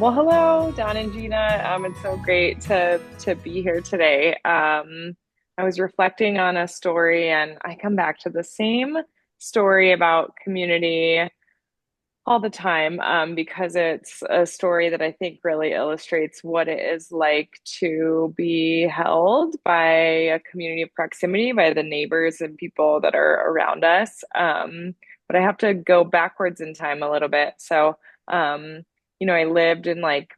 Well, hello, Don and Gina. It's so great to be here today. I was reflecting on a story, and I come back to the same story about community all the time, because it's a story that I think really illustrates what it is like to be held by a community of proximity, by the neighbors and people that are around us. But I have to go backwards in time a little bit. I lived in like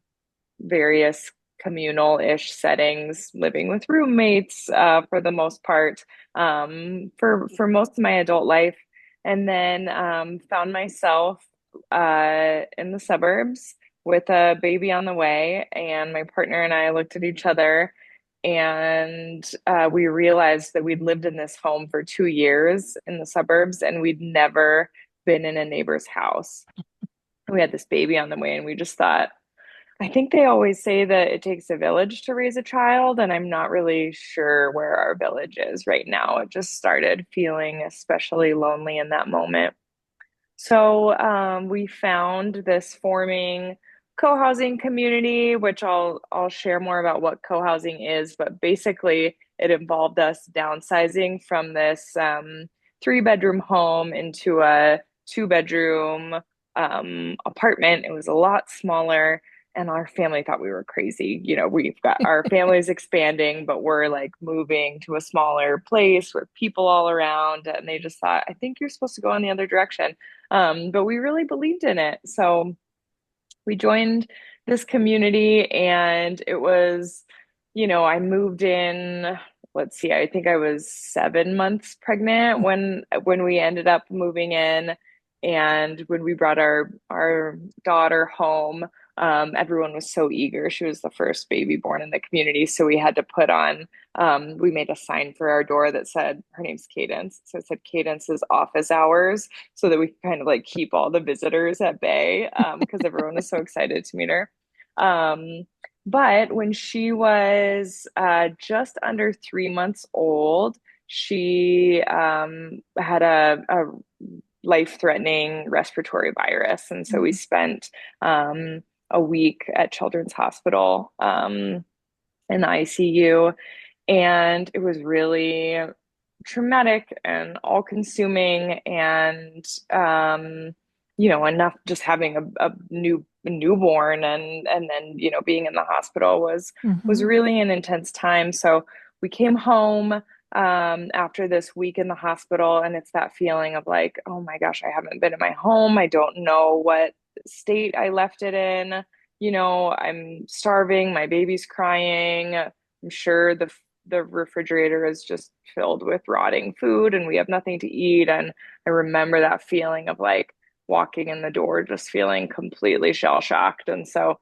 various communal-ish settings, living with roommates for the most part, for most of my adult life, and then found myself in the suburbs with a baby on the way, and my partner and I looked at each other. And we realized that we'd lived in this home for 2 years in the suburbs, and we'd never been in a neighbor's house. We had this baby on the way, and we just thought, I think they always say that it takes a village to raise a child, and I'm not really sure where our village is right now. It just started feeling especially lonely in that moment. So we found this forming co-housing community, which I'll share more about what co-housing is, but basically it involved us downsizing from this three-bedroom home into a two-bedroom apartment. It was a lot smaller, and our family thought we were crazy. We've got our family's expanding, but we're like moving to a smaller place with people all around, and they just thought, I think you're supposed to go in the other direction. But we really believed in it. So we joined this community, and it was, I moved in, let's see, I think I was 7 months pregnant when we ended up moving in. And when we brought our daughter home, everyone was so eager. She was the first baby born in the community. So we had to put on, we made a sign for our door that said, her name's Cadence. So it said Cadence's office hours, so that we could kind of like keep all the visitors at bay, because everyone was so excited to meet her. But when she was just under 3 months old, she had a life-threatening respiratory virus. And so we spent a week at Children's Hospital in the ICU. And it was really traumatic and all-consuming. And enough just having a newborn, and then being in the hospital was Hmm. really an intense time. So we came home after this week in the hospital, and it's that feeling of like, oh my gosh, I haven't been in my home. I don't know what state I left it in. I'm starving. My baby's crying. I'm sure the refrigerator is just filled with rotting food, and we have nothing to eat. And I remember that feeling of like walking in the door, just feeling completely shell shocked. And so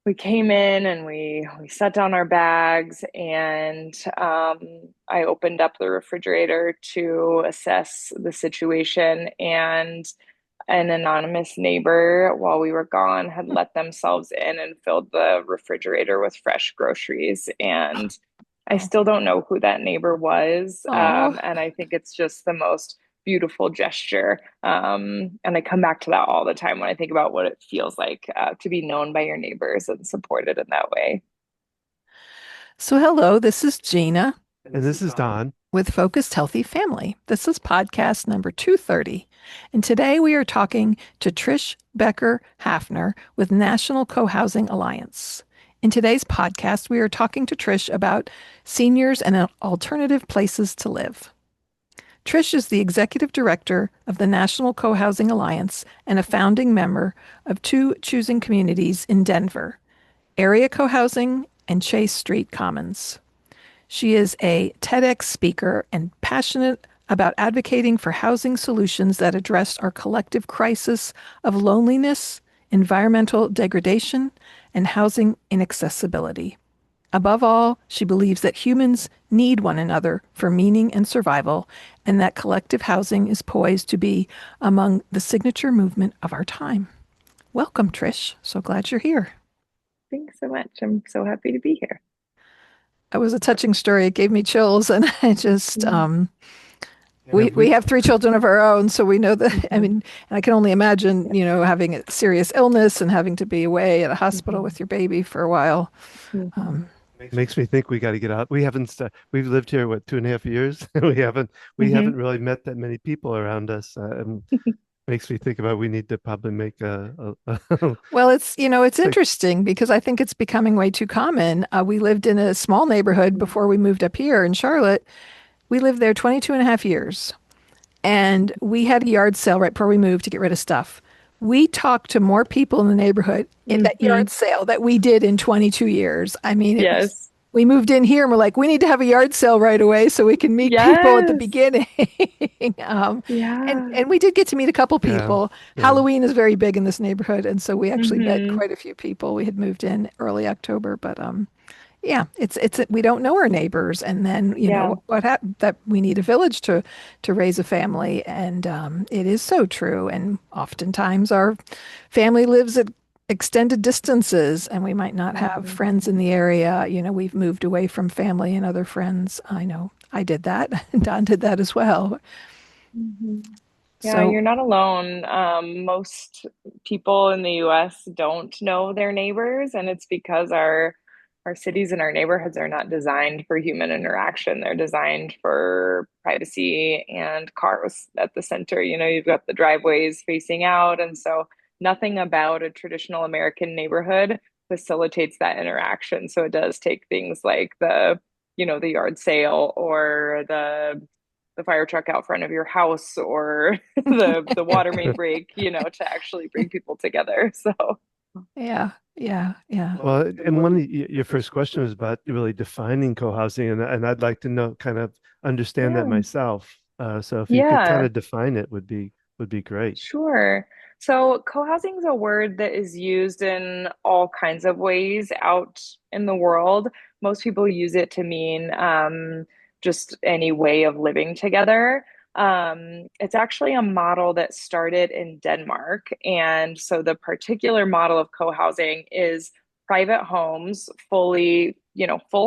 we came in, and we set down our bags, and I opened up the refrigerator to assess the situation. And an anonymous neighbor, while we were gone, had let themselves in and filled the refrigerator with fresh groceries. And I Oh, still don't know who that neighbor was. oh. And I think it's just the most beautiful gesture. And I come back to that all the time when I think about what it feels like to be known by your neighbors and supported in that way. So, hello, this is Gina And this is Don. with Focused Healthy Family. This is podcast number 230. And today we are talking to Trish Becker-Hafnor with National Cohousing Alliance. In today's podcast, we are talking to Trish about seniors and alternative places to live. Trish is the executive director of the National Cohousing Alliance and a founding member of two choosing communities in Denver, Area Cohousing and Chase Street Commons. She is a TEDx speaker and passionate about advocating for housing solutions that address our collective crisis of loneliness, environmental degradation, and housing inaccessibility. Above all, she believes that humans need one another for meaning and survival, and that collective housing is poised to be among the signature movement of our time. Welcome, Trish. So glad you're here. Thanks so much. I'm so happy to be here. It was a touching story. It gave me chills, and I just, Mm. And We if we we, have three children of our own, so we know that. I Hmm. mean, and I can only imagine, having a serious illness and having to be away at a hospital Hmm. with your baby for a while. Hmm. Um, makes me think we got to get out. We haven't, we've lived here, what, 2.5 years? We haven't Hmm. really met that many people around us. And makes me think about we need to probably make well, it's like, interesting because I think it's becoming way too common. We lived in a small neighborhood before we moved up here in Charlotte. We lived there 22 and a half years. And we had a yard sale right before we moved to get rid of stuff. We talked to more people in the neighborhood at that Hmm. yard sale that we did in 22 years. I mean, Yes. we moved in here and we're like, we need to have a yard sale right away so we can meet people at the Yes. beginning. And Yeah. we did get to meet a couple yeah, people. yeah. Halloween is very big in this neighborhood. And so we actually met Hmm. quite a few people. We had moved in early October, but yeah, it's we don't know our neighbors, and then Yeah. what happened that we need a village to raise a family, and it is so true. And oftentimes our family lives at extended distances, and we might not have Hmm. friends in the area. We've moved away from family and other friends. I know I did that, and Don did that as well. Hmm. Yeah, So you're not alone. Most people in the US don't know their neighbors, and it's because our cities and our neighborhoods are not designed for human interaction. They're designed for privacy and cars at the center. You've got the driveways facing out, and so nothing about a traditional American neighborhood facilitates that interaction. So it does take things like the yard sale or the fire truck out front of your house or the water main break, to actually bring people together. So yeah, yeah, yeah, Well, and one of your first question was about really defining co-housing, and I'd like to know, kind of understand that yeah, myself. So if you could kind yeah, of define it, would be great. sure. So co-housing is a word that is used in all kinds of ways out in the world. Most people use it to mean just any way of living together. It's actually a model that started in Denmark. And so the particular model of co-housing is private homes, full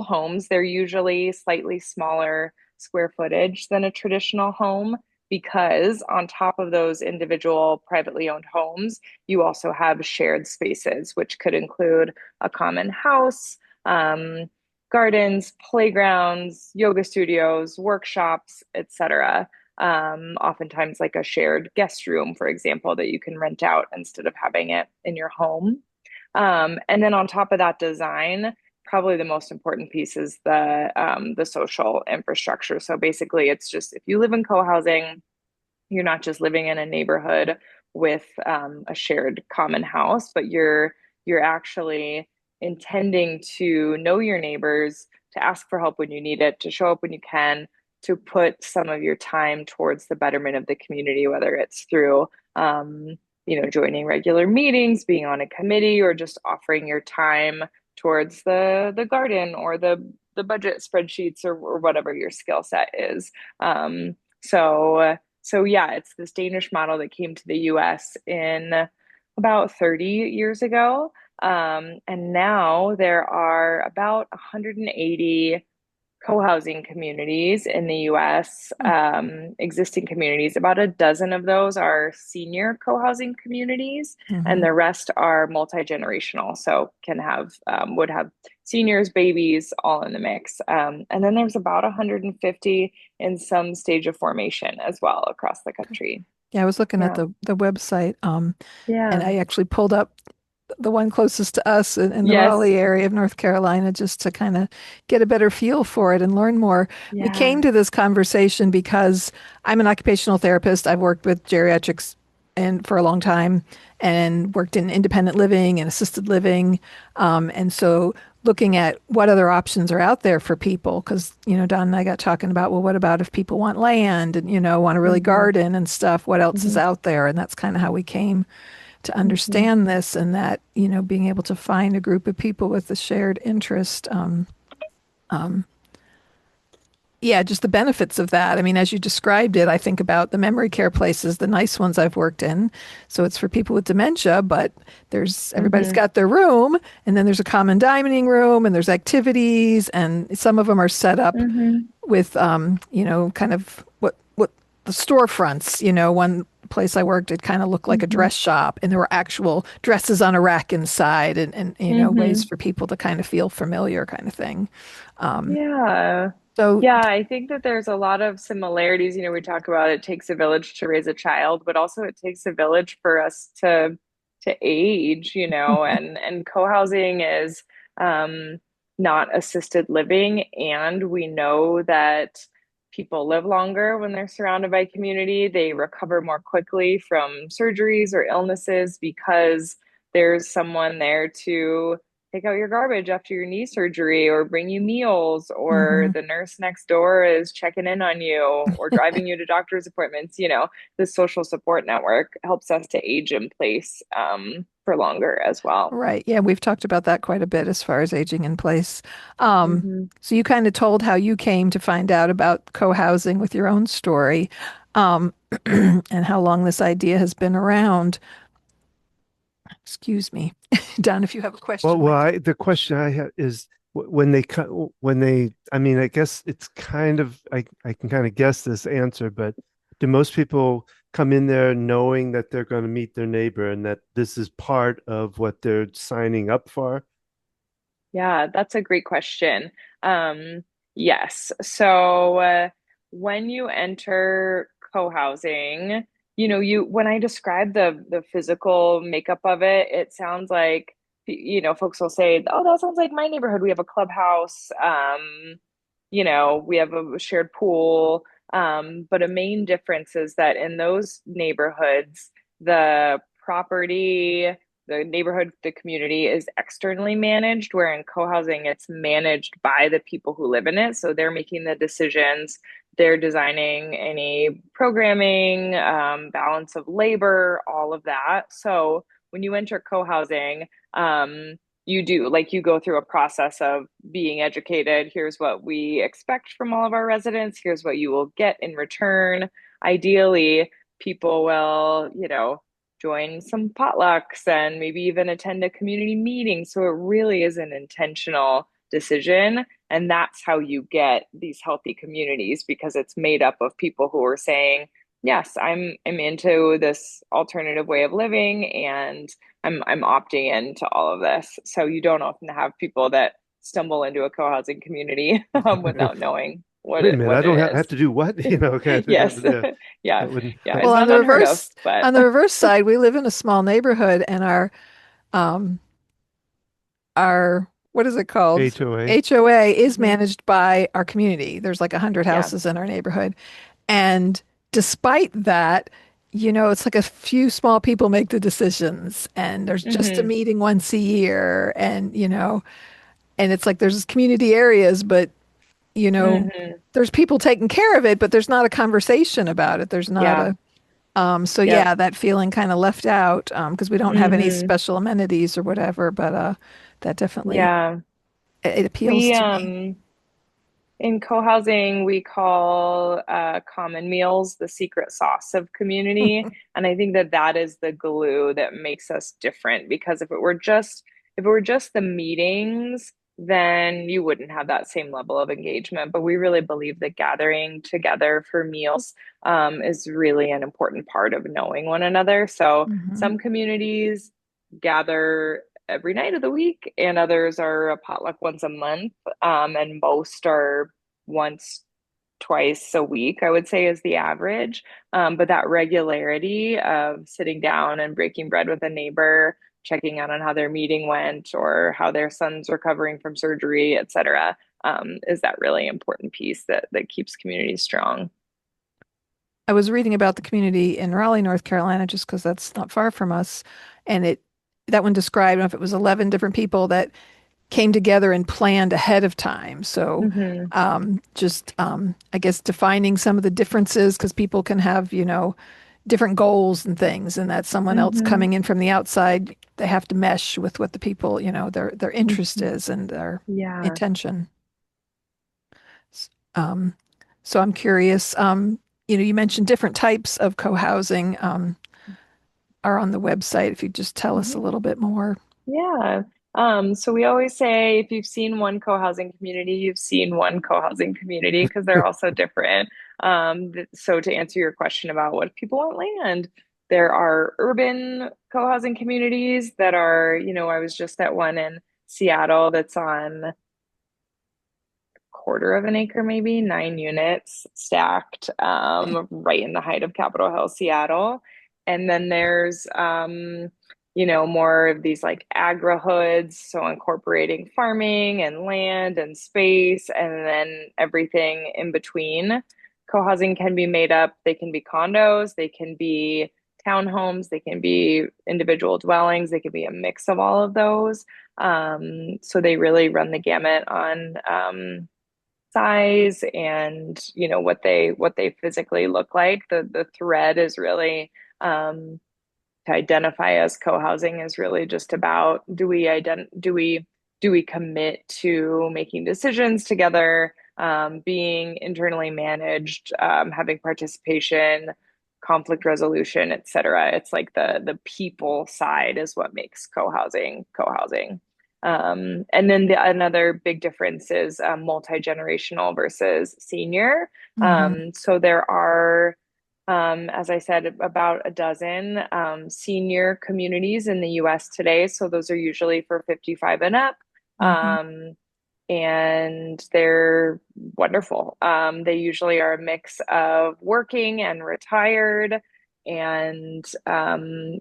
homes. They're usually slightly smaller square footage than a traditional home because on top of those individual privately owned homes, you also have shared spaces, which could include a common house, gardens, playgrounds, yoga studios, workshops, etc. Oftentimes, like a shared guest room, for example, that you can rent out instead of having it in your home. And then on top of that design, probably the most important piece is the social infrastructure. So basically, it's just if you live in co-housing, you're not just living in a neighborhood with a shared common house, but you're actually intending to know your neighbors, to ask for help when you need it, to show up when you can, to put some of your time towards the betterment of the community, whether it's through joining regular meetings, being on a committee, or just offering your time towards the garden or the budget spreadsheets or whatever your skill set is. So yeah, it's this Danish model that came to the US in about 30 years ago. And now there are about 180 co-housing communities in the US, existing communities. About a dozen of those are senior co-housing communities, and mm-hmm. the rest are multi-generational. So would have seniors, babies, all in the mix. And then there's about 150 in some stage of formation as well across the country. Yeah, I was looking at Yeah. the website, and Yeah. I actually pulled up the one closest to us in the Yes. Raleigh area of North Carolina just to kind of get a better feel for it and learn more. We came Yeah. to this conversation because I'm an occupational therapist. I've worked with geriatrics and for a long time and worked in independent living and assisted living. And so looking at what other options are out there for people, because, Don and I got talking about, well, what about if people want land and, want to really Hmm. garden and stuff? What else is Hmm. out there? And that's kind of how we came to Hmm. understand this, and that being able to find a group of people with a shared interest, um, yeah, just the benefits of that. I mean, as you described it, I think about the memory care places, the nice ones I've worked in. So it's for people with dementia, but there's everybody's Hmm. got their room, and then there's a common dining room, and there's activities, and some of them are set up Hmm. with kind of what the storefronts. One place I worked, it kind of looked like a Hmm. dress shop, and there were actual dresses on a rack inside, and ways Hmm. for people to kind of feel familiar, kind of thing. Um, Yeah. so Yeah, I think that there's a lot of similarities. We talk about it takes a village to raise a child, but also it takes a village for us to age, and co-housing is um not assisted living, and we know that people live longer when they're surrounded by community. They recover more quickly from surgeries or illnesses because there's someone there to take out your garbage after your knee surgery or bring you meals, or mhm. the nurse next door is checking in on you or driving you to doctor's appointments. The social support network helps us to age in place for longer as well. Right. Yeah, we've talked about that quite a bit as far as aging in place. Um, Hmm. so you kind of told how you came to find out about co-housing with your own story, um, and how long this idea has been around. Excuse me. Don, if you have a Well, question, Mike. the question I have is when they cut when they. I mean, I guess it's kind of I can kind of guess this answer, but do most people come in there knowing that they're going to meet their neighbor and that this is part of what they're signing up for? Yeah, that's a great question. Yes. So when you enter co-housing, when I describe the physical makeup of it, it sounds like, folks will say, "Oh, that sounds like my neighborhood. We have a clubhouse. We have a shared pool." But a main difference is that in those neighborhoods, the property, the neighborhood, the community is externally managed, where in co-housing, it's managed by the people who live in it. So they're making the decisions, they're designing any programming, balance of labor, all of that. So when you enter co-housing, you do like you go through a process of being educated. Here's what we expect from all of our residents. Here's what you will get in return. Ideally, people will, join some potlucks and maybe even attend a community meeting. So it really is an intentional decision. And that's how you get these healthy communities, because it's made up of people who are saying, yes, I'm into this alternative way of living, and I'm opting into all of this. So you don't often have people that stumble into a co-housing community without knowing what Wait a it minute, what I don't it have is. to do what? Kind of, Yes. yeah, Yeah. that wouldn't. Yeah, it's Well, not unheard of, but on the reverse side, we live in a small neighborhood, and um, our what is it called? HOA. HOA is mhm, managed by our community. There's like 100 yeah. houses in our neighborhood. And despite that, it's like a few small people make the decisions, and there's just a Hmm. meeting once a year. And, and it's like there's community areas, but, you know, Hmm. there's people taking care of it, but there's not a conversation about it. There's not Yeah. a, so Yep. yeah, that feeling kind of left out, because we don't have any Hmm. special amenities or whatever, but, that definitely, Yeah. it appeals We to me. In co-housing, we call common meals the secret sauce of community. And I think that that is the glue that makes us different, because if it were just the meetings, then you wouldn't have that same level of engagement. But we really believe that gathering together for meals is really an important part of knowing one another. So Hmm. some communities gather every night of the week, and others are a potluck once a month, and most are once, twice a week, I would say, is the average. But that regularity of sitting down and breaking bread with a neighbor, checking out on how their meeting went or how their son's recovering from surgery, et cetera, is that really important piece that keeps communities strong. I was reading about the community in Raleigh, North Carolina, just because that's not far from us. And that one described, I don't know if it was 11 different people that came together and planned ahead of time. So Hmm. just, I guess, defining some of the differences, because people can have, different goals and things, and that someone else Hmm. coming in from the outside, they have to mesh with what the people, their interest Hmm. is and their Yeah. intention. Um, so I'm curious, you mentioned different types of co-housing, are on the website. If you just tell us a Mhm. little bit more. Yeah. So we always say if you've seen one co-housing community, you've seen one co-housing community because they're all so different. So to answer your question about what if people want land, there are urban co-housing communities that are, I was just at one in Seattle that's on quarter of an acre, maybe 9 units stacked, Okay. right in the height of Capitol Hill, Seattle. And then there's, more of these like agri-hoods, so incorporating farming and land and space, and then everything in between. Co-housing can be made up. They can be condos, they can be townhomes, they can be individual dwellings, they can be a mix of all of those. So they really run the gamut on size and what they physically look like. The thread is really to identify as co-housing is really just about do we commit to making decisions together, being internally managed, having participation, conflict resolution, etc. It's like the people side is what makes co-housing. And then another big difference is multi-generational versus senior. Hmm. So there are, as I said, about a dozen senior communities in the US today. So those are usually for 55 and up. Hmm. Um, and they're wonderful. They usually are a mix of working and retired, and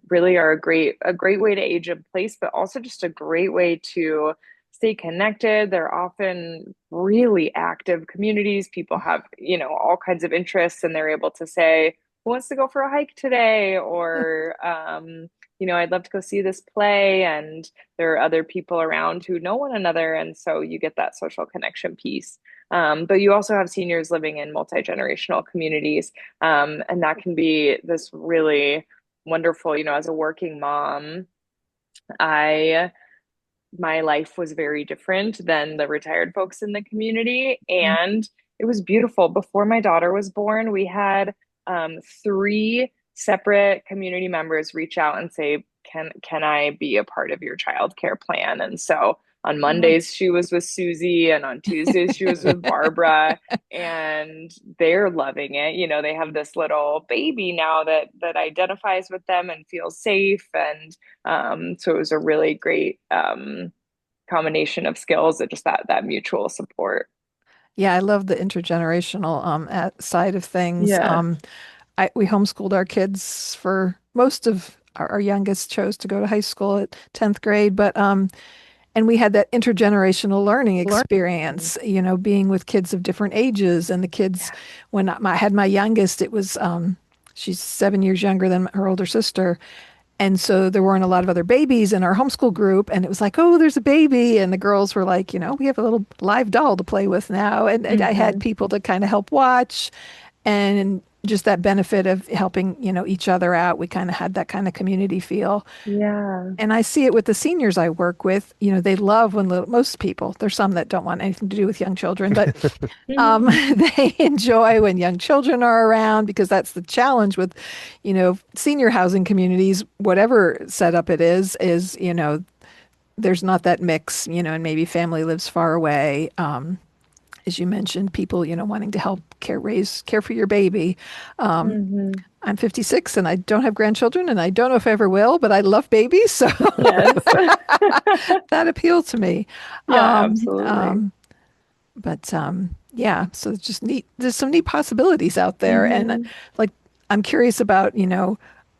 really are a great way to age in place, but also just a great way to stay connected. They're often really active communities. People have, all kinds of interests, and they're able to say, "Who wants to go for a hike today?" Or, "I'd love to go see this play." And there are other people around who know one another, and so you get that social connection piece. But you also have seniors living in multi-generational communities, and that can be this really wonderful, as a working mom, I my life was very different than the retired folks in the community. And it was beautiful. Before my daughter was born, we had three separate community members reach out and say, can I be a part of your childcare plan? And so on Oh. Mondays, she was with Susie, and on Tuesdays, she was with Barbara. And they're loving it. They have this little baby now that identifies with them and feels safe. And so it was a really great combination of skills and just that mutual support. Yeah, I love the intergenerational side of things. Yeah. We homeschooled our kids for most of our youngest chose to go to high school at 10th grade, but and we had that intergenerational learning Learn. experience, being with kids of different ages. And the kids, Yeah. when I had my youngest, it was she's 7 years younger than her older sister. And so there weren't a lot of other babies in our homeschool group. And it was like, oh, there's a baby. And the girls were like, we have a little live doll to play with now. And I had Hmm. people to kind of help watch and just that benefit of helping, each other out. We kind of had that kind of community feel. Yeah. And I see it with the seniors I work with. They love when most people, there's some that don't want anything to do with young children, but they enjoy when young children are around because that's the challenge with, senior housing communities, whatever setup it is, there's not that mix, and maybe family lives far away. As you mentioned, people, wanting to help care for your baby. Um, Hmm. I'm 56 and I don't have grandchildren and I don't know if I ever will, but I love babies. So Yes. that appealed to me. Yeah, Um, absolutely. um, but yeah, so it's just neat. There's some neat possibilities out there. And Hmm. like, I'm curious about,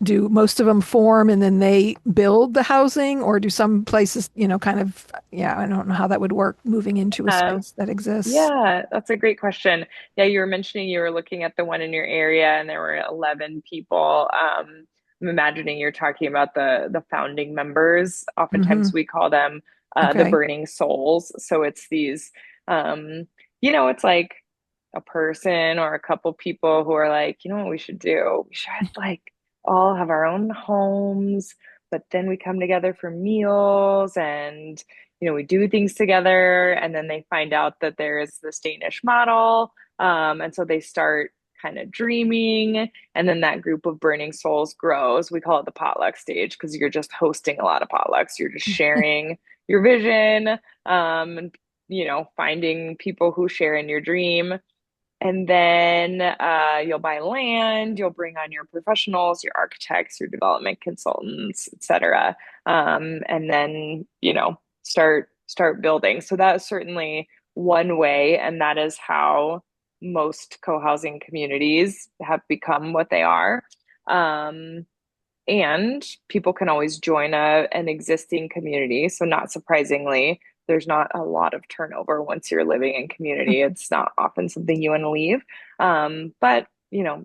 do most of them form and then they build the housing, or do some places, kind of, yeah, I don't know how that would work moving into a Uh, space that exists. yeah, that's a great question. Yeah, you were mentioning you were looking at the one in your area and there were 11 people. I'm imagining you're talking about the founding members. Hmm. Oftentimes we call them the Okay. burning souls. So it's these, it's like a person or a couple people who are like, you know what we should do? We should like all have our own homes, but then we come together for meals and we do things together. And then they find out that there is this Danish model. And so they start kind of dreaming. And then that group of burning souls grows. We call it the potluck stage because you're just hosting a lot of potlucks. You're just sharing your vision, and, finding people who share in your dream. And then you'll buy land, you'll bring on your professionals, your architects, your development consultants, etc. And then, start building. So that is certainly one way, and that is how most co-housing communities have become what they are. Um, and people can always join an existing community. So, not surprisingly, there's not a lot of turnover once you're living in community. It's not often something you want to leave. But,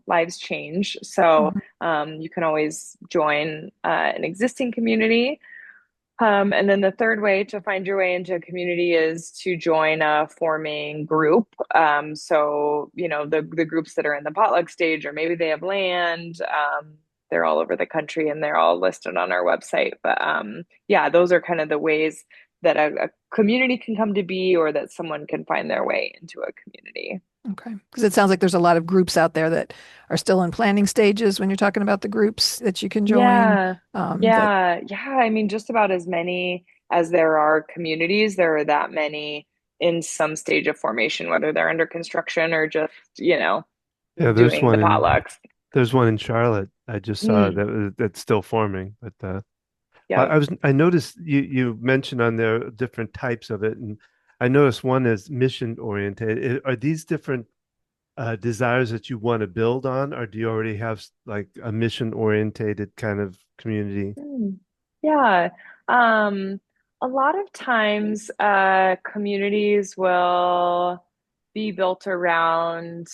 lives change. So, Mhm. you can always join an existing community. And then the third way to find your way into a community is to join a forming group. So, the groups that are in the potluck stage, or maybe they have land, they're all over the country and they're all listed on our website. But yeah, those are kind of the ways that a community can come to be, or that someone can find their way into a community. Okay. Because it sounds like there's a lot of groups out there that are still in planning stages when you're talking about the groups that you can join. Yeah. That Yeah. I mean, just about as many as there are communities, there are that many in some stage of formation, whether they're under construction or just, Yeah, doing the potlucks. there's one in Charlotte. I just saw Mm, that's still forming. But yep. I noticed you mentioned on there different types of it, and I noticed one is mission oriented. Are these different desires that you want to build on, or do you already have like a mission orientated kind of community? Mm, yeah. Um, a lot of times, communities will be built around,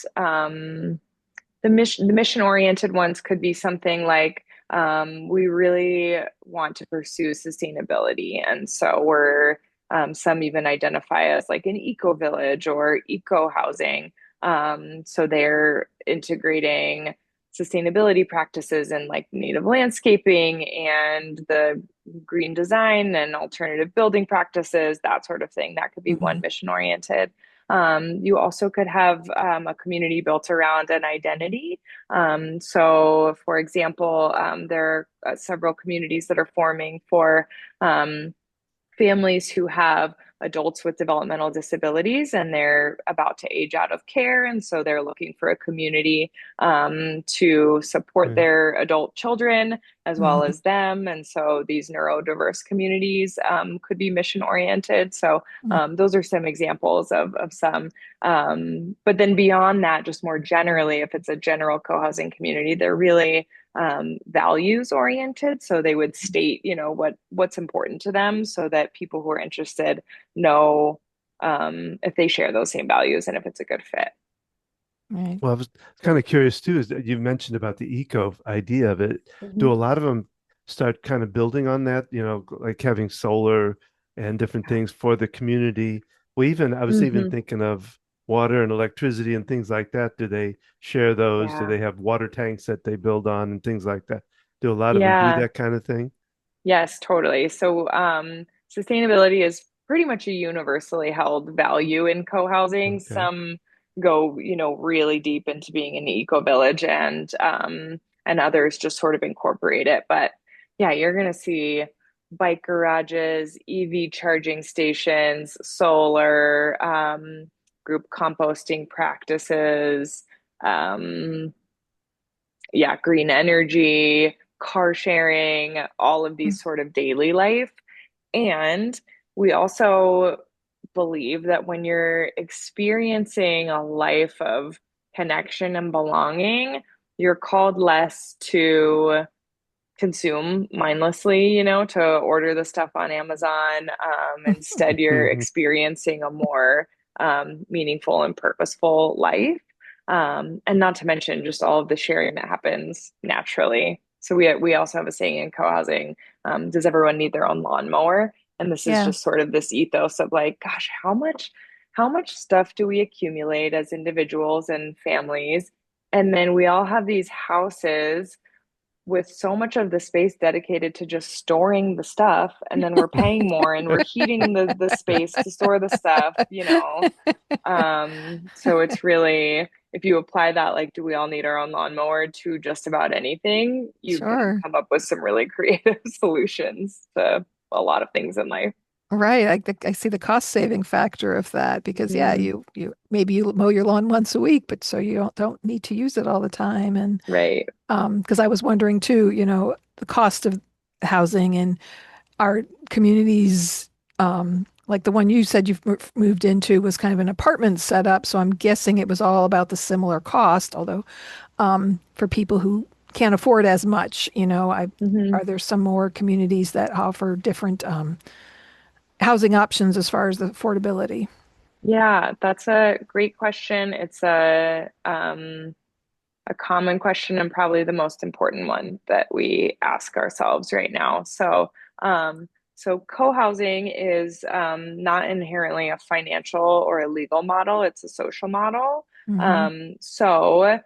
the mission oriented ones could be something like, we really want to pursue sustainability, and so we're, some even identify as like an eco village or eco housing. So they're integrating sustainability practices and like native landscaping and the green design and alternative building practices, that sort of thing. That could be one Mhm. mission oriented. You also could have, a community built around an identity. So, for example, there are several communities that are forming for, um, families who have adults with developmental disabilities and they're about to age out of care. And so they're looking for a community, to support Right. their adult children as well Mhm. as them. And so these neurodiverse communities, could be mission oriented. So, Mhm. those are some examples of some. But then beyond that, just more generally, if it's a general co housing community, they're really, values oriented. So they would state, what's important to them, so that people who are interested know, if they share those same values and if it's a good fit. Right. Well, I was kind of curious too, is that you mentioned about the eco idea of it. Do a Mhm. lot of them start kind of building on that, like having solar and different things for the community? Well, even I was even Hmm. thinking of water and electricity and things like that. Do they share those? Do Yeah. they have water tanks that they build on and things like that? Do a lot of them do Yeah. that kind of thing? Yes, totally. So, sustainability is pretty much a universally held value in co-housing. Okay. Some go, really deep into being an eco village, and others just sort of incorporate it. But yeah, you're gonna see bike garages, EV charging stations, solar, group composting practices, um, yeah, green energy, car sharing, all of these sort of daily life. And we also believe that when you're experiencing a life of connection and belonging, you're called less to consume mindlessly, to order the stuff on Amazon. Instead, you're experiencing a more, meaningful and purposeful life. And not to mention just all of the sharing that happens naturally. So we also have a saying in co-housing, does everyone need their own lawnmower? And this is Yeah. just sort of this ethos of like, gosh, how much stuff do we accumulate as individuals and families? And then we all have these houses with so much of the space dedicated to just storing the stuff, and then we're paying more and we're heating the space to store the stuff. So it's really, if you apply that, like, do we all need our own lawnmower to just about anything, you can Sure. come up with some really creative solutions to a lot of things in life. Right. I see the cost saving factor of that because yeah, Mhm. you maybe you mow your lawn once a week, but so you don't need to use it all the time. And Right. because I was wondering too, the cost of housing in our communities, like the one you said you've moved into was kind of an apartment setup. So I'm guessing it was all about the similar cost, although for people who can't afford as much, Mhm. are there some more communities that offer different housing options as far as the affordability? Yeah, that's a great question. It's a common question and probably the most important one that we ask ourselves right now. So co-housing is not inherently a financial or a legal model, it's a social model. Hmm. So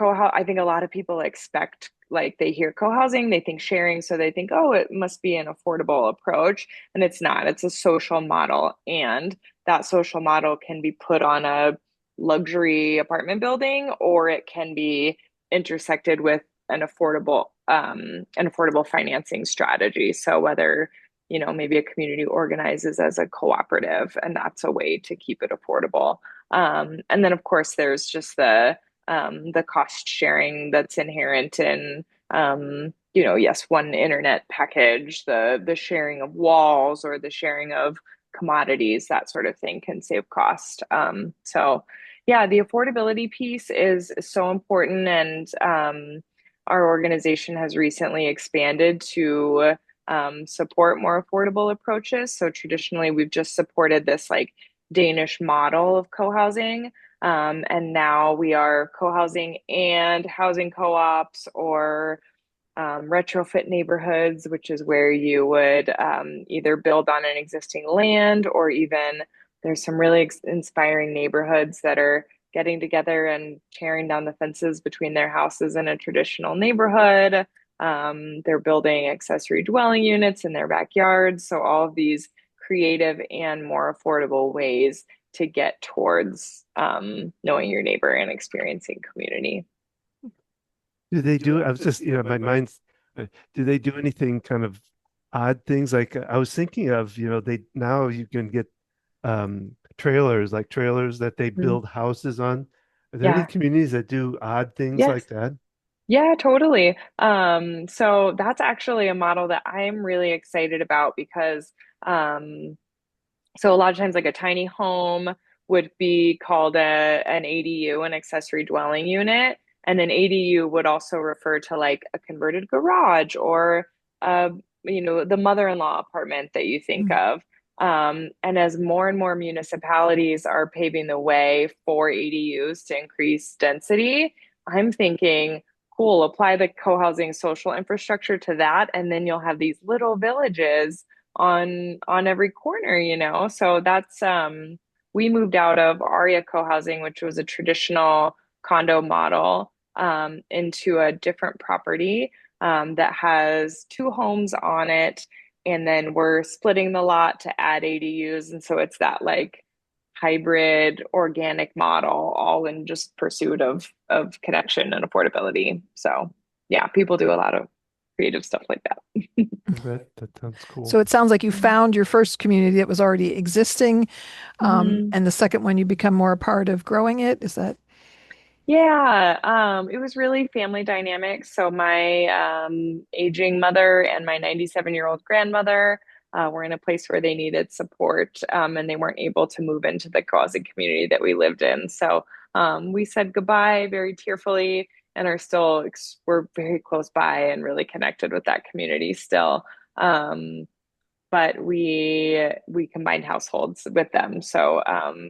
I think a lot of people expect, like, they hear co-housing, they think sharing, so they think, oh, it must be an affordable approach, and it's not. It's a social model, and that social model can be put on a luxury apartment building, or it can be intersected with an affordable financing strategy. So whether, maybe a community organizes as a cooperative, and that's a way to keep it affordable. And then of course there's just the cost sharing that's inherent in, yes, one internet package, the sharing of walls or the sharing of commodities, that sort of thing can save cost. So yeah, the affordability piece is so important, and our organization has recently expanded to support more affordable approaches. So traditionally, we've just supported this like Danish model of co-housing, and now we are co-housing and housing co-ops, or retrofit neighborhoods, which is where you would either build on an existing land, or even there's some really inspiring neighborhoods that are getting together and tearing down the fences between their houses in a traditional neighborhood. They're building accessory dwelling units in their backyards. So all of these creative and more affordable ways to get towards knowing your neighbor and experiencing community. Do they do? I was just, my mind's. Do they do anything kind of odd things? Like I was thinking of, they now you can get trailers, like trailers that they Mm. build houses on. Are there any Yeah. communities that do odd things Yes. like that? Yeah, totally. So that's actually a model that I'm really excited about because um, so a lot of times, like, a tiny home would be called an ADU, an accessory dwelling unit, and an ADU would also refer to like a converted garage, or uh, the mother-in-law apartment that you think Mm. of. And as more and more municipalities are paving the way for ADUs to increase density, I'm thinking, cool, apply the co-housing social infrastructure to that, and then you'll have these little villages on every corner, so that's we moved out of Aria co-housing, which was a traditional condo model, into a different property that has two homes on it, and then we're splitting the lot to add ADUs, and so it's that like hybrid organic model, all in just pursuit of connection and affordability. So yeah, people do a lot of creative stuff like that. That sounds So cool. it sounds like you found your first community that was already existing, Mhm. and the second one you become more a part of growing it. Is that? Yeah, it was really family dynamics. So my aging mother and my 97-year-old grandmother were in a place where they needed support, and they weren't able to move into the co-housing community that we lived in. So we said goodbye very tearfully, and are still we're very close by and really connected with that community still. But we combined households with them. So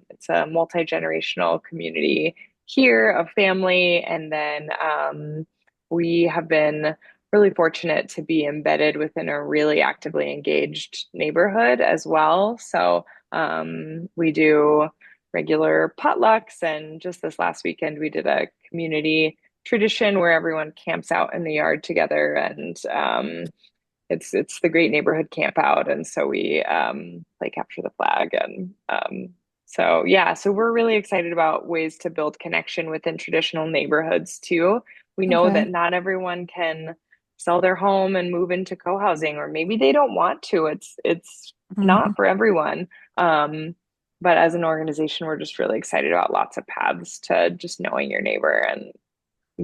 it's a multi-generational community here of family. And then we have been really fortunate to be embedded within a really actively engaged neighborhood as well. So we do regular potlucks, and just this last weekend we did a community tradition where everyone camps out in the yard together, and it's the great neighborhood camp out, and so we play capture the flag and So yeah, so we're really excited about ways to build connection within traditional neighborhoods too. We know that Okay. not everyone can sell their home and move into co-housing, or maybe they don't want to. It's Mhm. not for everyone. Um, but as an organization, we're just really excited about lots of paths to just knowing your neighbor and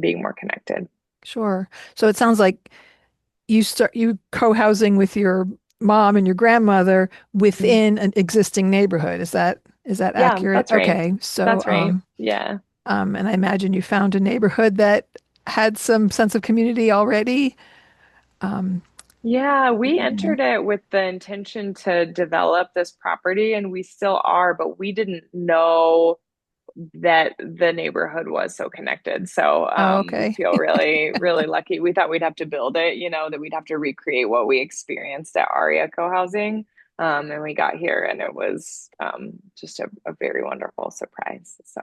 being more connected. Sure. So it sounds like you co-housing with your mom and your grandmother Mhm. within an existing neighborhood. Is that Yeah, accurate? that's right. Okay. So That's right. Yeah. and I imagine you found a neighborhood that had some sense of community already. Um, Yeah, we yeah. entered it with the intention to develop this property, and we still are, but we didn't know that the neighborhood was so connected. So Oh, we okay. feel really, really lucky. We thought we'd have to build it, that we'd have to recreate what we experienced at ARIA co-housing. And we got here, and it was just a very wonderful surprise. So.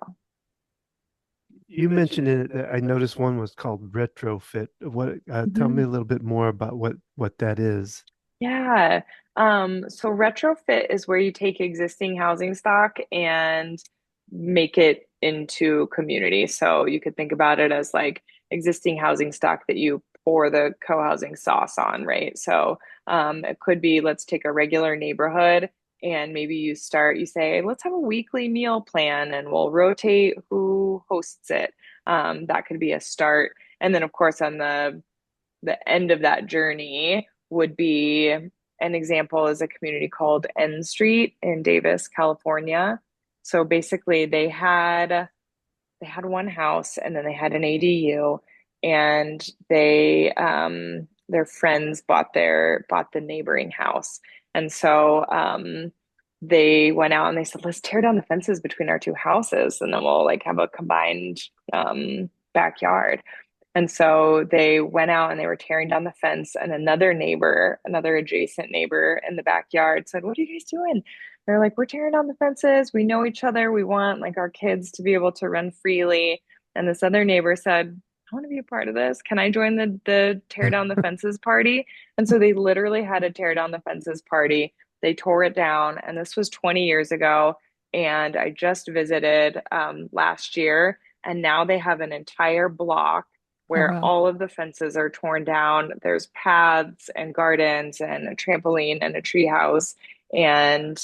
You mentioned in it that I noticed one was called retrofit. What, tell me Mhm. a little bit more about what that is. Yeah. So retrofit is where you take existing housing stock and make it into community. So you could think about it as like existing housing stock that you pour the co-housing sauce on, right? So it could be, let's take a regular neighborhood and maybe you say, let's have a weekly meal plan and we'll rotate who hosts it. That could be a start. And then of course on the end of that journey would be an example is a community called N Street in Davis, California. So basically they had one house and then they had an ADU and their friends bought the neighboring house. And so they went out and they said, let's tear down the fences between our two houses and then we'll like have a combined backyard. And so they went out and they were tearing down the fence, and another neighbor, another adjacent neighbor in the backyard said, what are you guys doing? They're like, we're tearing down the fences. We know each other. We want like our kids to be able to run freely. And this other neighbor said, I want to be a part of this. Can I join the tear down the fences party? And so they literally had a tear down the fences party. They tore it down, and this was 20 years ago. And I just visited last year, and now they have an entire block Oh, where wow. all of the fences are torn down. There's paths and gardens and a trampoline and a tree house. And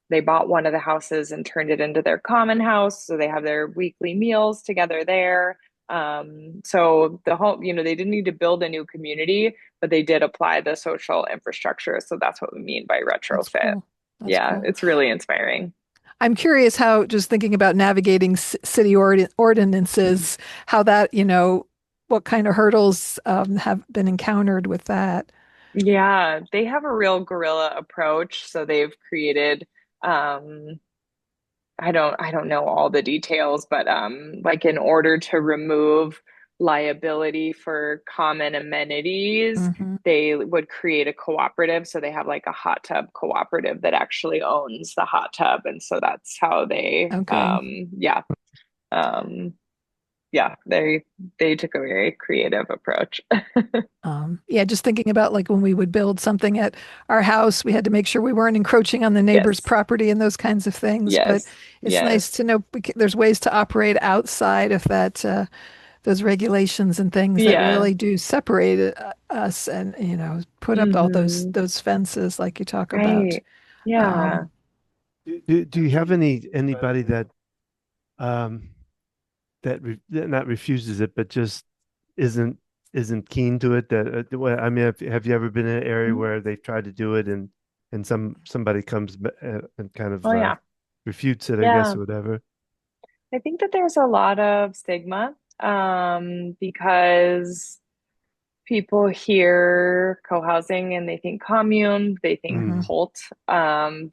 they bought one of the houses and turned it into their common house. So they have their weekly meals together there. So the whole, they didn't need to build a new community, but they did apply the social infrastructure. So that's what we mean by That's retrofit. cool. That's Yeah, cool. it's really inspiring. I'm curious how, just thinking about navigating city ordinances, how that, what kind of hurdles have been encountered with that. Yeah, they have a real guerrilla approach. So they've created um I don't know all the details, but like in order to remove liability for common amenities, Hmm. they would create a cooperative. So they have like a hot tub cooperative that actually owns the hot tub. And so that's how they Okay. um they took a very creative approach. Yeah, just thinking about like when we would build something at our house, we had to make sure we weren't encroaching on the neighbor's Yes. property and those kinds of things. But Yes. it's nice Yes. to know there's ways to operate outside of that, those regulations and things that Yeah. really do separate us, and put up all those Hmm. those fences like you talk about. Right. Yeah. Um, Do you have anybody that um that not refuses it, but just isn't isn't keen to it? That well, I mean, have you ever been in an area where they try to do it and somebody comes and kind of Oh yeah. refutes it, I guess, Yeah. or whatever. I think that there's a lot of stigma because people hear co-housing and they think commune, they think mhm. cult,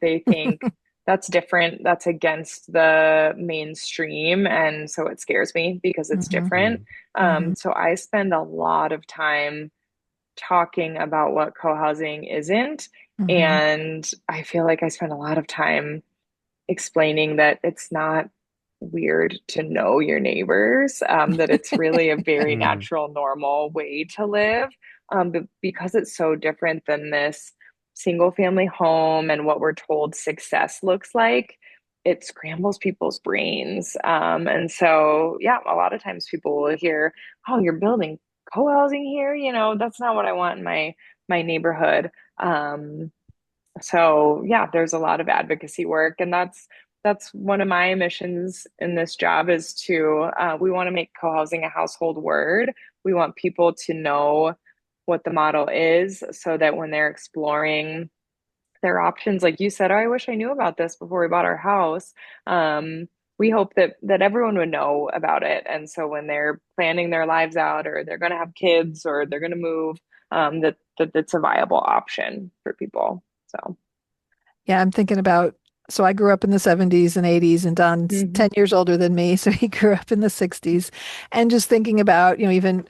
they think that's different, that's against the mainstream, and so it scares me because it's Mhm. different. Mhm. So I spend a lot of time talking about what co-housing isn't, Mhm. and I feel like I spend a lot of time explaining that it's not weird to know your neighbors, that it's really a very Mm. natural, normal way to live. But because it's so different than this single family home and what we're told success looks like, it scrambles people's brains. And so, yeah, a lot of times people will hear, "Oh, you're building co-housing here? That's not what I want in my neighborhood." Um, so yeah, there's a lot of advocacy work, and that's one of my missions in this job is to we want to make co-housing a household word. We want people to know what the model is so that when they're exploring their options, like you said, "Oh, I wish I knew about this before we bought our house." We hope that everyone would know about it, and so when they're planning their lives out, or they're going to have kids, or they're going to move, that it's a viable option for people. So. Yeah, I'm thinking about, so I grew up in the 70s and 80s, and Don's Hmm. 10 years older than me, so he grew up in the 60s. And just thinking about, even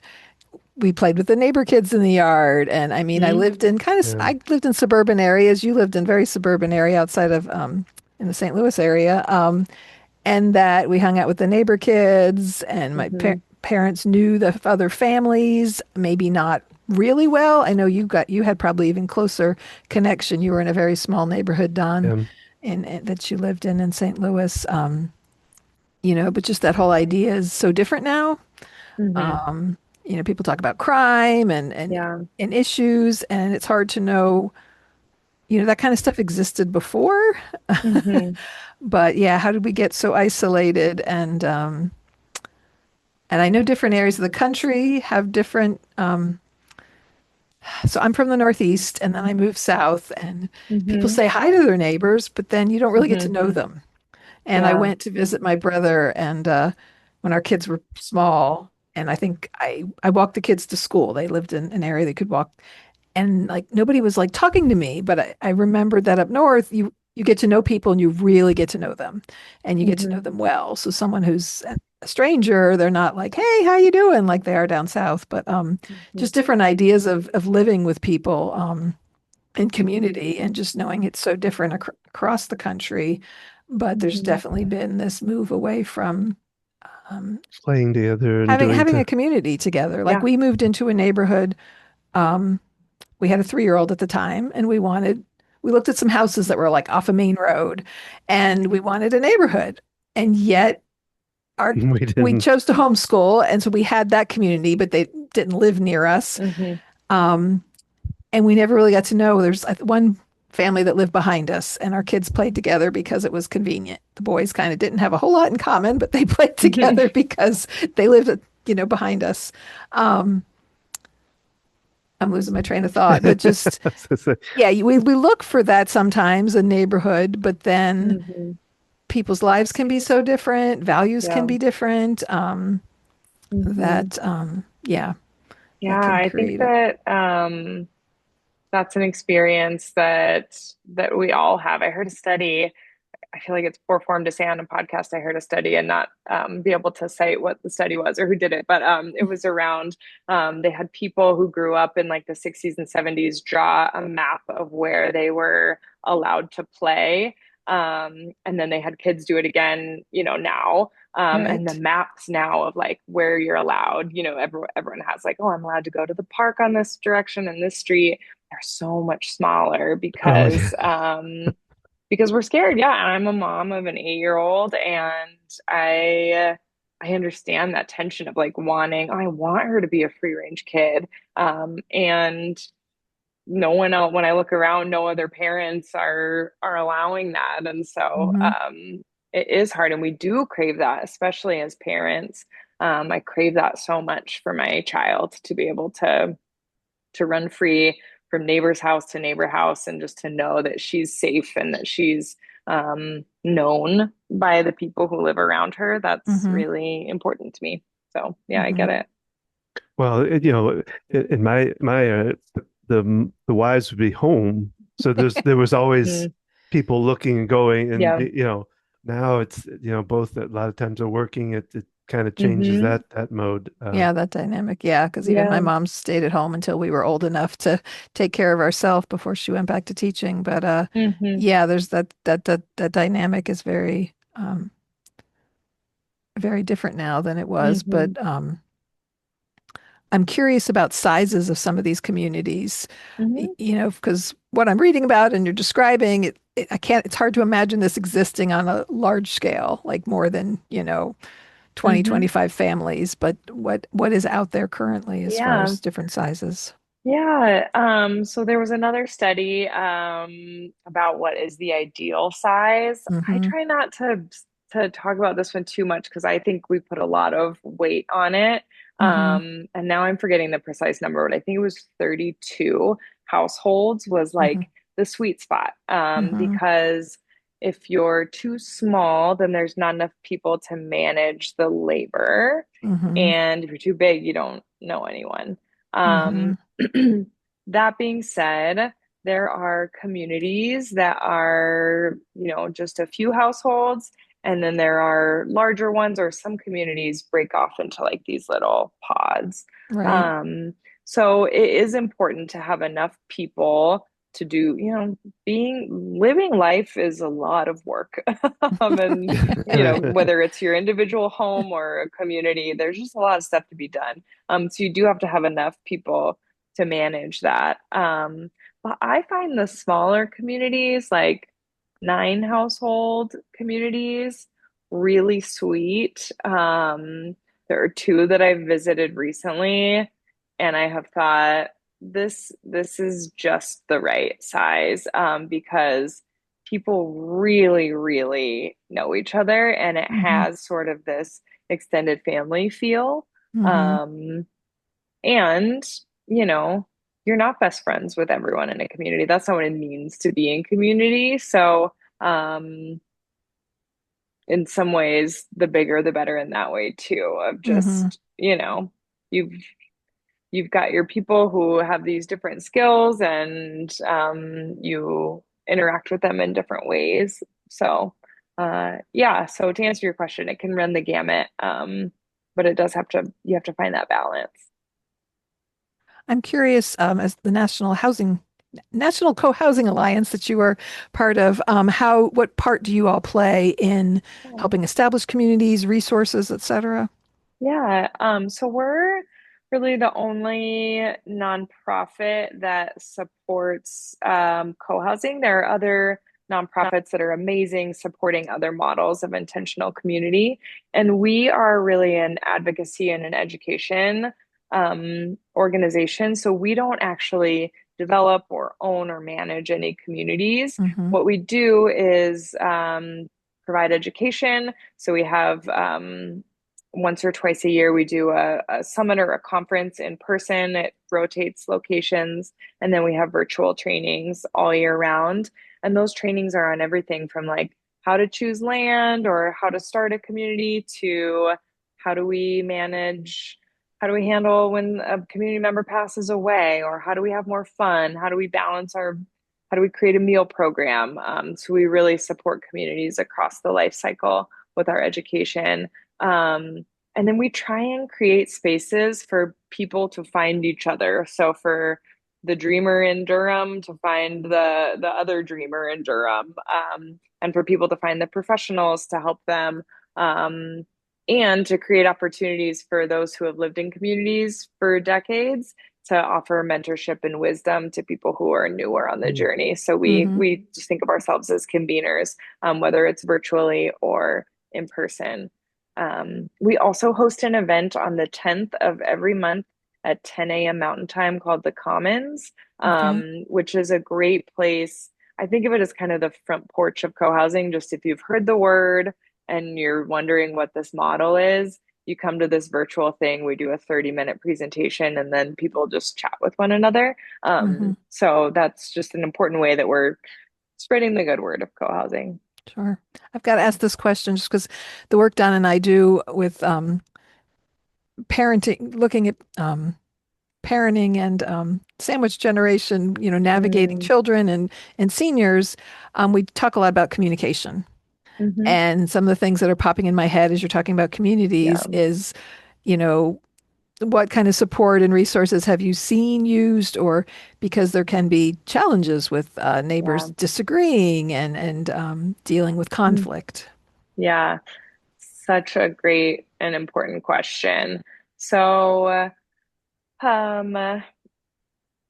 we played with the neighbor kids in the yard. And I mean, Hmm. Yeah. I lived in suburban areas. You lived in very suburban area outside of, in the St. Louis area. And that we hung out with the neighbor kids, and my Hmm. parents knew the other families, maybe not really well. I know you had probably even closer connection. You were in a very small neighborhood, Don, Yeah. that you lived in St. Louis. But just that whole idea is so different now. Hmm. Um, people talk about crime Yeah. and issues, and it's hard to know, that kind of stuff existed before. Hmm. But yeah, how did we get so isolated? And I know different areas of the country have different. So I'm from the Northeast, and then I moved south, and people Hmm. say hi to their neighbors, but then you don't really get to Hmm. know them. And I Yeah. went to visit my brother, and when our kids were small, and I think I walked the kids to school. They lived in an area they could walk, and like nobody was like talking to me. But I remembered that up north, you get to know people, and you really get to know them, and you get to Hmm. know them well. So someone who's a stranger, they're not like, "Hey, how you doing?" like they are down south. But Hmm. just different ideas of living with people in community, and just knowing it's so different across the country. But there's Hmm. definitely been this move away from um, Playing together and having a community together. Like Yeah. we moved into a neighborhood. Um, we had a 3-year old at the time, and we looked at some houses that were like off a main road, and we wanted a neighborhood. And yet our we we didn't. chose to homeschool, and so we had that community, but they didn't live near us. Hmm. Um, and we never really got to know. There's one family that lived behind us, and our kids played together because it was convenient. The boys kind of didn't have a whole lot in common, but they played together because they lived, behind us. Um, I'm losing my train of thought, but just yeah, we look for that sometimes, a neighborhood, but then Hmm. people's lives can be so different, values can Yeah. be different. Hmm. That yeah, Yeah. that can I think create a. that that's an experience that we all have. I heard a study. I feel like it's poor form to say on a podcast I heard a study and not be able to cite what the study was or who did it, but it was around they had people who grew up in like the 60s and 70s draw a map of where they were allowed to play. And then they had kids do it again, now. And the Right. maps now of like where you're allowed, everyone has like, oh, I'm allowed to go to the park on this direction and this street. They're so much smaller Oh yeah. because we're scared. Yeah, I'm a mom of an 8-year-old, and I understand that tension of like wanting, I want her to be a free range kid. And no one else, when I look around, no other parents are allowing that. And so Hmm. it is hard, and we do crave that, especially as parents. I crave that so much for my child to be able to run free from neighbor's house to neighbor house, and just to know that she's safe and that she's known by the people who live around her. That's Hmm. really important to me. So yeah, I Hmm. get it. Well, in my the wives would be home, so there was always Mm, people looking and going, and yeah. now it's both a lot of times are working. It kind of changes Hmm. that mode. Yeah, that dynamic. Yeah, because even my Yeah. mom stayed at home until we were old enough to take care of ourselves before she went back to teaching. But Hmm. yeah, there's that dynamic is very different now than it was. But Hmm. I'm curious about sizes of some of these communities, Hmm. because what I'm reading about and you're describing, I can't, it's hard to imagine this existing on a large scale, like more than, 20, Hmm. 25 families, but what is out there currently as far Yeah. as different sizes? Yeah, so there was another study about what is the ideal size. I Mm-hmm. try not to talk about this one too much because I think we put a lot of weight on it. Mm-hmm. And now I'm forgetting the precise number, but I think it was 32 households was Mm-hmm. like the sweet spot. Mm-hmm. Because if you're too small, then there's not enough people to manage the labor. Mm-hmm. And if you're too big, you don't know anyone. Mm-hmm. Um, that being said, there are communities that are, just a few households, and then there are larger ones, or some communities break off into like these little pods. Right. Um, so it is important to have enough people to do, living life is a lot of work. And, whether it's your individual home or a community, there's just a lot of stuff to be done. So you do have to have enough people to manage that. But I find the smaller communities, like 9 household communities, really sweet. There are two that I've visited recently, and I have thought this is just the right size, because people really, really know each other, and it Mm-hmm. has sort of this extended family feel. Mm-hmm. Um, and, you know, you're not best friends with everyone in a community. That's not what it means to be in community. So, in some ways, the bigger the better in that way too, of Mm-hmm. just, you've you've got your people who have these different skills, and you interact with them in different ways. So, yeah, so to answer your question, it can run the gamut. But it does you have to find that balance. I'm curious, as the National Co-Housing Alliance that you are part of, what part do you all play in helping establish communities, resources, et cetera? Yeah, so we're really the only nonprofit that supports co-housing. There are other nonprofits that are amazing supporting other models of intentional community, and we are really an advocacy and an education organization. So we don't actually develop or own or manage any communities. Mm-hmm. What we do is provide education. So we have once or twice a year, we do a summit or a conference in person. It rotates locations. And then we have virtual trainings all year round. And those trainings are on everything from like how to choose land or how to start a community to how do we manage, how do we handle when a community member passes away, or how do we have more fun? How do we how do we create a meal program? So we really support communities across the life cycle with our education. Um, and then we try and create spaces for people to find each other. So for the dreamer in Durham to find the other dreamer in Durham, and for people to find the professionals to help them, um, and to create opportunities for those who have lived in communities for decades to offer mentorship and wisdom to people who are newer on the journey. So we Mm-hmm. we just think of ourselves as conveners, whether it's virtually or in person. We also host an event on the 10th of every month at 10 a.m. Mountain Time called the Commons, Okay. which is a great place. I think of it as kind of the front porch of co-housing. Just if you've heard the word and you're wondering what this model is, you come to this virtual thing. We do a 30-minute presentation, and then people just chat with one another. Mm-hmm. So that's just an important way that we're spreading the good word of co-housing. Sure. I've got to ask this question just because the work Don and I do with parenting, looking at parenting and sandwich generation, navigating Mm, children and seniors, we talk a lot about communication. mhm. And some of the things that are popping in my head as you're talking about communities Yeah. is, you know, what kind of support and resources have you seen used, or because there can be challenges with neighbors Yeah. disagreeing and dealing with Mm. conflict. Yeah. Such a great and important question. So, um,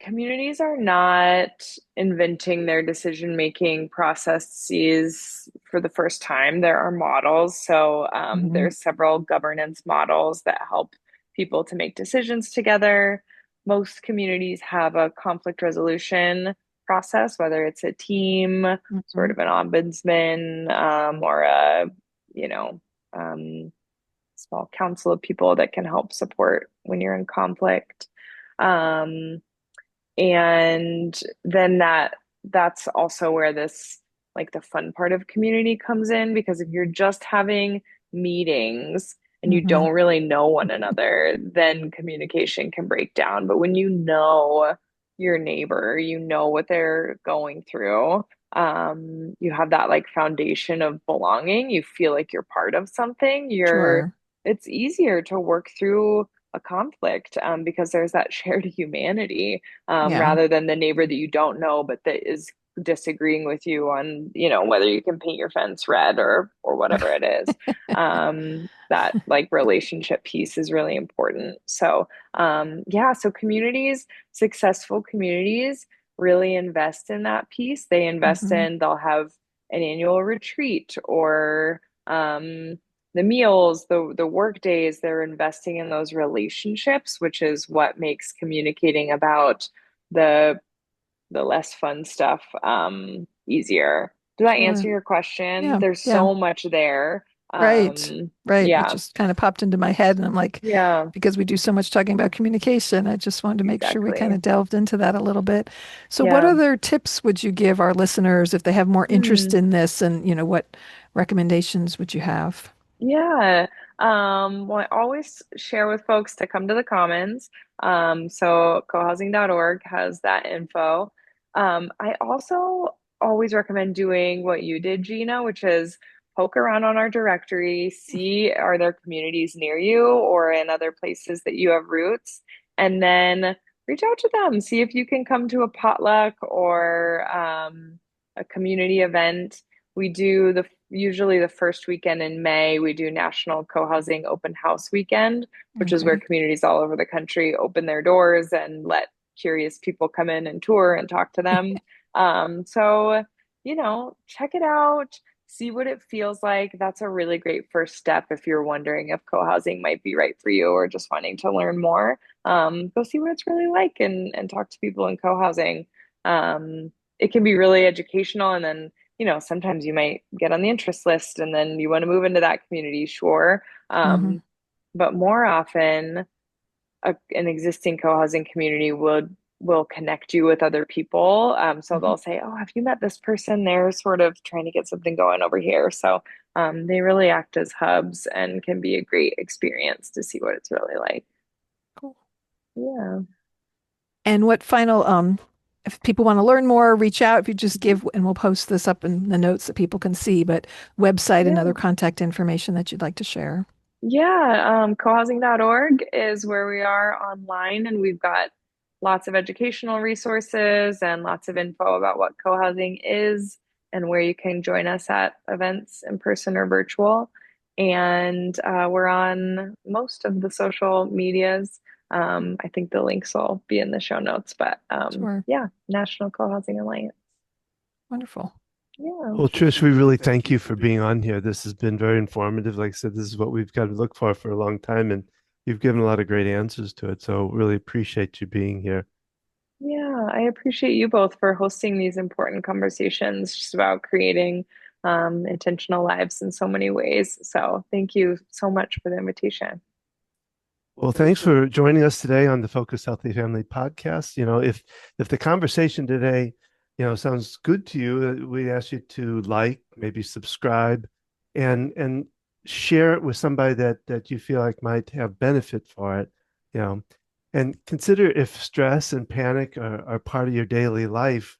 communities are not inventing their decision-making processes for the first time. There are models. So Hmm. there's several governance models that help people to make decisions together. Most communities have a conflict resolution process, whether it's a team, sort Hmm. of an ombudsman, or a, you know, um, small council of people that can help support when you're in conflict. Um, and then that's also where this like the fun part of community comes in, because if you're just having meetings and you Hmm. don't really know one another, then communication can break down. But when you know your neighbor, you know what they're going through, you have that like foundation of belonging, you feel like you're part of something, you're Sure. it's easier to work through a conflict, because there's that shared humanity, Yeah. rather than the neighbor that you don't know but that is disagreeing with you on, whether you can paint your fence red or whatever it is. That like relationship piece is really important. So yeah, so successful communities really invest in that piece. Hmm. They'll have an annual retreat, or the meals, the work days, they're investing in those relationships, which is what makes communicating about the the less fun stuff easier. Does that answer Sure. your question? Yeah. There's Yeah. so much there. Right. Right. It Yeah, just kind of popped into my head. And I'm like, yeah, because we do so much talking about communication, I just wanted to make sure we kind exactly. of delved into that a little bit. So, what Yeah. other tips would you give our listeners if they have more interest Hmm. in this? And, what recommendations would you have? Yeah. Well, I always share with folks to come to the Commons. So cohousing.org has that info. I also always recommend doing what you did, Gina, which is poke around on our directory, see are there communities near you or in other places that you have roots, and then reach out to them, see if you can come to a potluck or a community event. We do the usually the first weekend in May, we do National Co-Housing Open House Weekend, which is where Okay. communities all over the country open their doors and let curious people come in and tour and talk to them. So, check it out, see what it feels like. That's a really great first step if you're wondering if co-housing might be right for you or just wanting to learn more. Go see what it's really like and talk to people in co-housing. It can be really educational, and then sometimes you might get on the interest list and then you want to move into that community, sure. Hmm. But more often, an existing co-housing community will connect you with other people. So Hmm. they'll say, "Oh, have you met this person? They're sort of trying to get something going over here." So they really act as hubs and can be a great experience to see what it's really like. Cool. Yeah. And what final, if people want to learn more, reach out. If you just give, and we'll post this up in the notes that people can see, but website and Yeah. other contact information that you'd like to share. Yeah, cohousing.org is where we are online, and we've got lots of educational resources and lots of info about what co-housing is and where you can join us at events in person or virtual. And we're on most of the social medias. I think the links will be in the show notes, but Sure. yeah, National Co-Housing Alliance. Wonderful. Yeah. Well, Trish, we really thank you for being on here. This has been very informative. Like I said, this is what we've got to look for a long time, and you've given a lot of great answers to it. So really appreciate you being here. Yeah, I appreciate you both for hosting these important conversations just about creating intentional lives in so many ways. So thank you so much for the invitation. Well, thanks for joining us today on the Focus Healthy Family podcast. If the conversation today, sounds good to you, we ask you to like, maybe subscribe, and share it with somebody that you feel like might have benefit for it. You know, and consider if stress and panic are part of your daily life.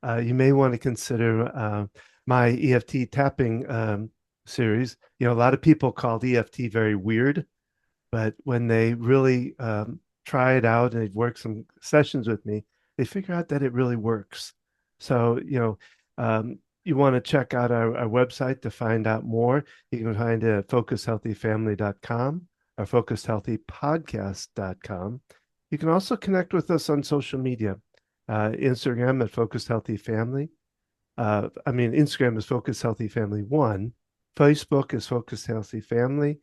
You may want to consider my EFT tapping series. A lot of people call EFT very weird, but when they really try it out and they've worked some sessions with me, they figure out that it really works. So, you want to check out our website to find out more. You can find it at focushealthyfamily.com or focushealthypodcast.com. You can also connect with us on social media. Instagram at Focused Healthy Family. Instagram is Focused Healthy Family 1. Facebook is Focused Healthy Family.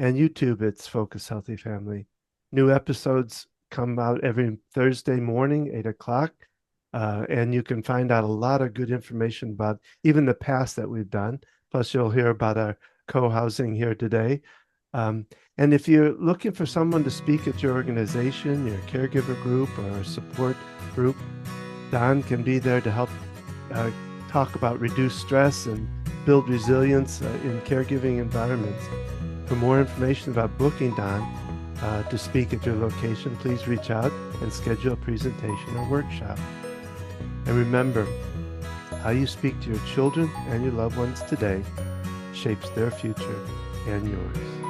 And YouTube, it's Focused Healthy Family. New episodes come out every Thursday morning, 8 o'clock. And you can find out a lot of good information about even the past that we've done. Plus, you'll hear about our co-housing here today. And if you're looking for someone to speak at your organization, your caregiver group, or a support group, Don can be there to help talk about reduced stress and build resilience in caregiving environments. For more information about booking Don to speak at your location, please reach out and schedule a presentation or workshop. And remember, how you speak to your children and your loved ones today shapes their future and yours.